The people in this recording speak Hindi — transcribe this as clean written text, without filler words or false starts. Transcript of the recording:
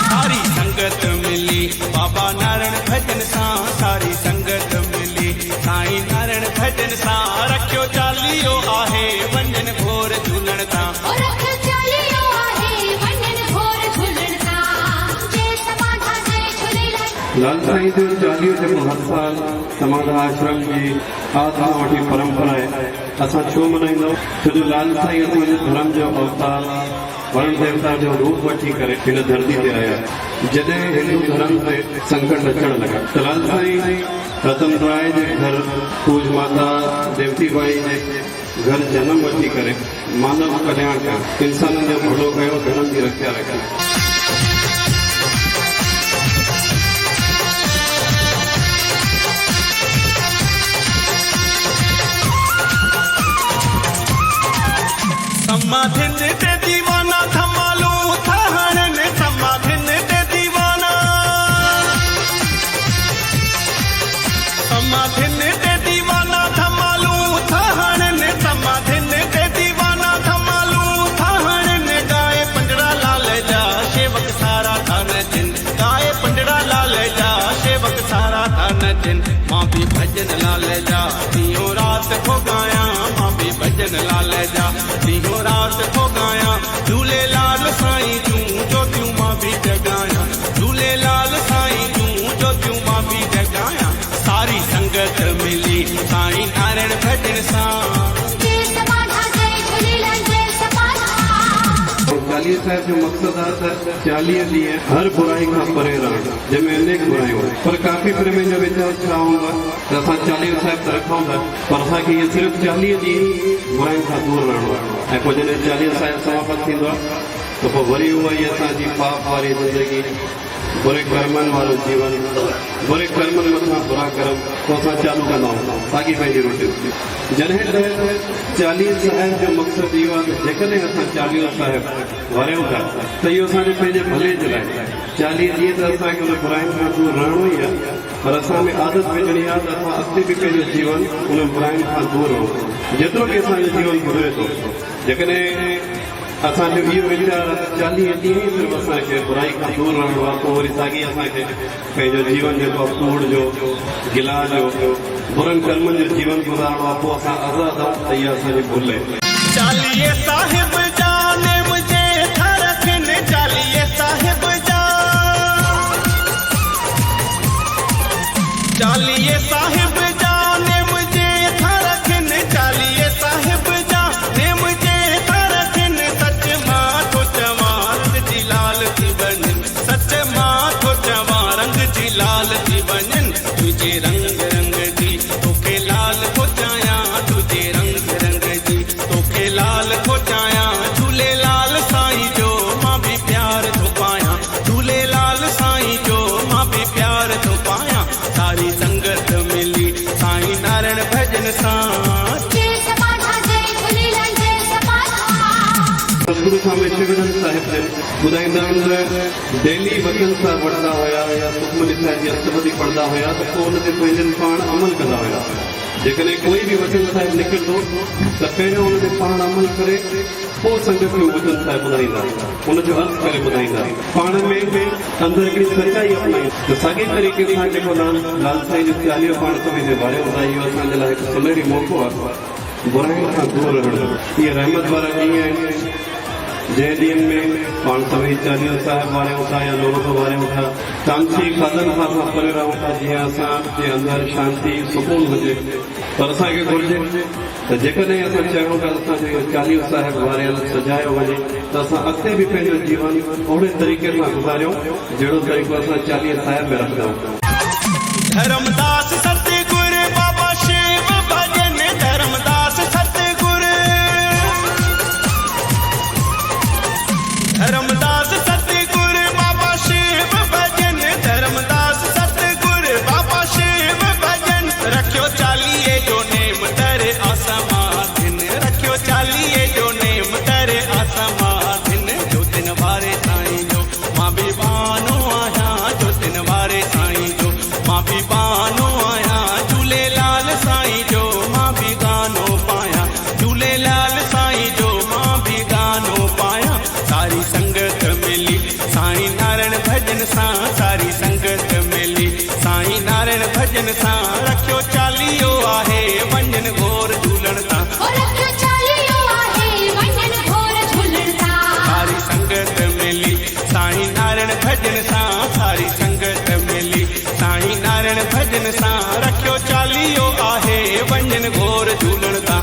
सारी संगत मिली बाबा नारायण भजन सां, सारी संगत मिली साईं नारायण भजन सां। रखियो चालीहो आहे वंडन घोर झूलण तां, लाल साईं जो चालीहो जेको हर साल समाध आश्रम जी आत्मा वठी परंपरा आहे, असां छो मल्हाईंदा? छो जो लाल साईं असांजे धर्म जो अवतार वरुण देवता जो रूप वठी करे हिन धरती ते आया। जॾहिं हिंदू धर्म ते संकट अचण लॻा त लाल साईं रतन राय जे घर पूज माता देवती बाई जे घर जन्म वठी करे मानव कल्याण कयो, इंसाननि जो भलो कयो, धर्म जी रक्षा रखी। समाधिन ते दीवाना थमालू थहण ने, समाधिन ते दीवाना, समाधिन ते दीवाना थमालू थहण ने, समाधिन ते दीवाना थमालू थहण ने। गाए पंजड़ा लाल जा सेवक सारा थान जिन, गाए पंजड़ा लाल जा सेवक सारा थान जिन। मां भी भजन लाल जा दियो रात को गाया, मां भी भजन लाल जा दियो रात को गाया। झूलेलाल साईं जूं ज्योतियूं मां भी जगाया, झूलेलाल साईं जूं ज्योतियूं मां भी जगाया। सारी संगत मिली साईं नारायण भजन सां। चालीहे साहिब जो मक़सद आहे त 40 ॾींहं हर बुराई खां परे रहण, जंहिंमें अनेक बुरायूं आहिनि। पर काफ़ी प्रेमी जो वीचार छा हूंदो आहे त असां चालीहो साहिब त रखूं था, पर असांखे इहे सिर्फ़ु 40 ॾींहं बुराइनि खां दूर रहणो आहे। ऐं पोइ जॾहिं चालीहो साहिब समाप्त थींदो आहे त पोइ वरी उहा ई असांजी पाप वारी ज़िंदगी, बुरे कर्मनि वारो जीवन, बुरे कर्मनि मथां बुरा कर्म, पोइ असां चालू कंदा आहियूं साॻी पंहिंजी रोटी। जॾहिं त चालीहे साहिब जो मक़सदु इहो आहे त जेकॾहिं असां चालीहो साहिब वरियूं था त इहो असांजे पंहिंजे भले जे लाइ। 40 ॾींहं त असांखे उन बुराइनि खां दूर रहणो ई आहे, पर असां में आदत विझणी आहे त असां अॻिते बि पंहिंजो जीवन उन बुराइनि खां दूर रहूं। जेतिरो बि असांजो जीवन गुज़रे थो, जेकॾहिं असांजो इहो वीचार 40 ॾींहं ई सिर्फ़ु असांखे बुराई खां दूर रहणो आहे, पोइ वरी साॻी असांखे पंहिंजो जीवन जेको आहे कूड़ जो, गिला जो, बुरनि कर्मनि जो जीवन गुज़ारणो आहे, पोइ असां आज़ाद आहियूं। त इहा असांजी भुल आहे। चालीहे साहिब जा नेम जे थरखन, चालीहे साहिब जा, चालीहे साहिब जा नेम जे थरखन, चालीहे साहिब जा नेम जे थरखन। सच मां थो चवां रंग जी लाल थी वञनि, सच मां थो चवां रंग जी लाल थी वञनि। तुझे रंग रंग जी तोखे लाल थो चाहियां, तुझे रंग रंग जी तोखे लाल थो चाहियां। झूलेलाल साईं जो मां भी प्यार थो पायां, झूलेलाल साईं जो मां भी प्यार थो पायां। सारी संगत मिली साईं नारायण भजन सां। सतगुरु स्वामी शिवानंद साहिब ॿुधाईंदा आहिनि त डेली वचन सां वठंदा हुया या सुखमनी साहिब जी अष्टपदी पढ़ंदा हुया त पोइ हुन ते पंहिंजनि पाण अमल कंदा हुया। जेकॾहिं कोई बि वचन साहिब निकिरंदो त पहिरियों हुन ते पाण अमल करे पोइ संगत खे वचन साहिब ॿुधाईंदा, हुनजो अर्थ करे ॿुधाईंदा, पाण में अंदरि हिकिड़ी सचाई अपनाई। त साॻे तरीक़े सां जेको लाल साईं जो चालीहो पाण सभई जे बारे में ॿुधाई, इहो असांजे लाइ हिकु सुनहरी मौक़ो आहे बुराइनि खां दूर रहण। इहे रहमत वारा ॾींहं आहिनि जंहिं ॾींहंनि में पाण सभई चालीहो साहिब वारियूं था या लोभ वारियूं था, तामसी खाधनि खां असां परे रहूं था, जीअं असांजे अंदरि शांती सुकून हुजे। पर असांखे घुरिजे त जेकॾहिं असां चयूं था त असांजो इहो चालीहो साहिब वारियल सजायो वञे त असां अॻिते बि पंहिंजो जीवन ओड़े तरीक़े सां गुज़ारियूं जहिड़ो तरीक़ो असां चालीहे साहिब में रखंदा आहियूं। धर्मदास सतगुर बाबा शिव भजन, धर्मदास सतगुर, धर्मदास सतगुर बाबा शिव भजन, धर्मदास सतगुर बाबा शिव भजन। रखियो चालीहे जो नेम तरे आसमाधिन, रखियो चालीहे जो नेम तरे आसमाधिन। जो दिन वारे साईं जो मां भी बानो आहियां, जो दिन वारे साईं जो मां भी बानो आहियां। सां सारी संगत मिली। साईं नारायण भजन सां रखियो चालीहो आहे वंजन घोर झूलण तां। सारी संगत मिली साईं नारायण भजन सां सारी संगत मिली। साईं नारायण भजन सां रखियो चालीहो आहे वंजन घोर झूलण तां।